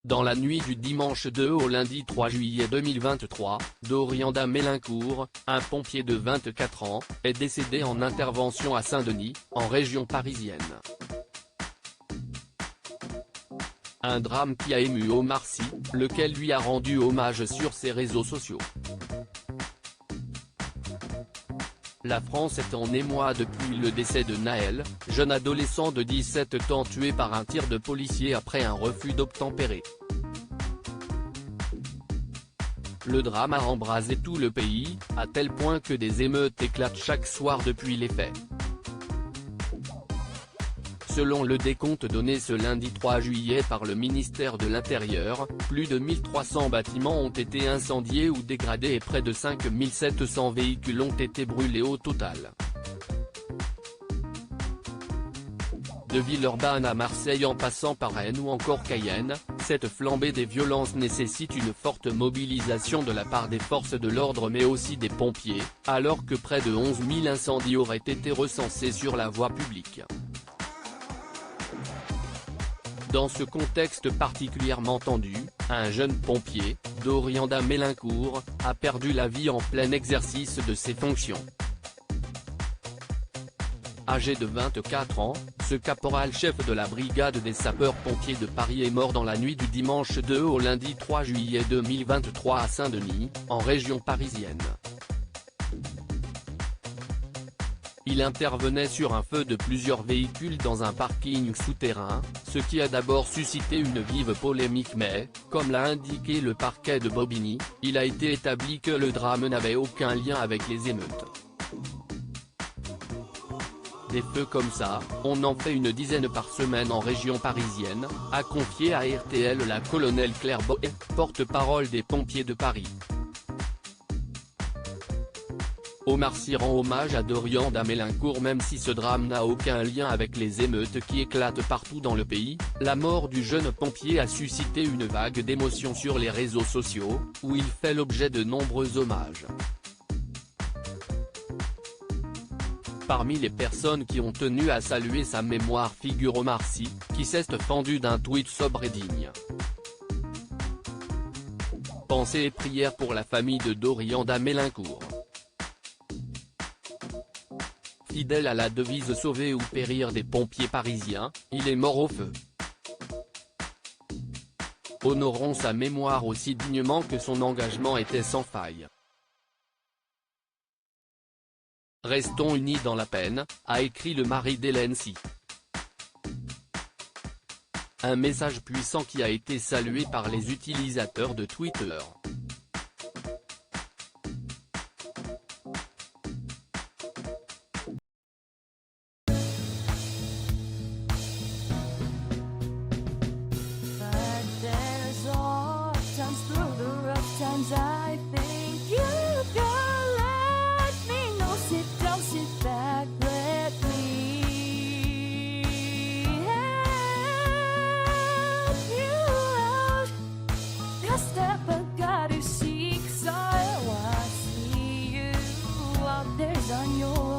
Dans la nuit du dimanche 2 au lundi 3 juillet 2023, Dorianda Mélincourt, un pompier de 24 ans, est décédé en intervention à Saint-Denis, en région parisienne. Un drame qui a ému Omar Sy, lequel lui a rendu hommage sur ses réseaux sociaux. La France est en émoi depuis le décès de Naël, jeune adolescent de 17 ans tué par un tir de policier après un refus d'obtempérer. Le drame a embrasé tout le pays, à tel point que des émeutes éclatent chaque soir depuis les faits. Selon le décompte donné ce lundi 3 juillet par le ministère de l'Intérieur, plus de 1300 bâtiments ont été incendiés ou dégradés et près de 5700 véhicules ont été brûlés au total. De Villeurbanne à Marseille en passant par Rennes ou encore Cayenne, cette flambée des violences nécessite une forte mobilisation de la part des forces de l'ordre mais aussi des pompiers, alors que près de 11 000 incendies auraient été recensés sur la voie publique. Dans ce contexte particulièrement tendu, un jeune pompier, Dorianda Mélincourt, a perdu la vie en plein exercice de ses fonctions. Âgé de 24 ans, ce caporal-chef de la brigade des sapeurs-pompiers de Paris est mort dans la nuit du dimanche 2 au lundi 3 juillet 2023 à Saint-Denis, en région parisienne. Il intervenait sur un feu de plusieurs véhicules dans un parking souterrain, ce qui a d'abord suscité une vive polémique mais, comme l'a indiqué le parquet de Bobigny, il a été établi que le drame n'avait aucun lien avec les émeutes. Des feux comme ça, on en fait une dizaine par semaine en région parisienne, a confié à RTL la colonelle Claire Boët, porte-parole des pompiers de Paris. Omar Sy rend hommage à Dorianda Mélincourt même si ce drame n'a aucun lien avec les émeutes qui éclatent partout dans le pays. La mort du jeune pompier a suscité une vague d'émotions sur les réseaux sociaux, où il fait l'objet de nombreux hommages. Parmi les personnes qui ont tenu à saluer sa mémoire figure Omar Sy, qui s'est fendu d'un tweet sobre et digne. Pensées et prières pour la famille de Dorianda Mélincourt. Fidèle à la devise « Sauver ou périr » des pompiers parisiens, il est mort au feu. Honorons sa mémoire aussi dignement que son engagement était sans faille. Restons unis dans la peine, a écrit le mari d'Hélène Sy. Un message puissant qui a été salué par les utilisateurs de Twitter. I think you can let me know. Sit down, sit back, let me help you out. The step I gotta seek, so I see you out there on your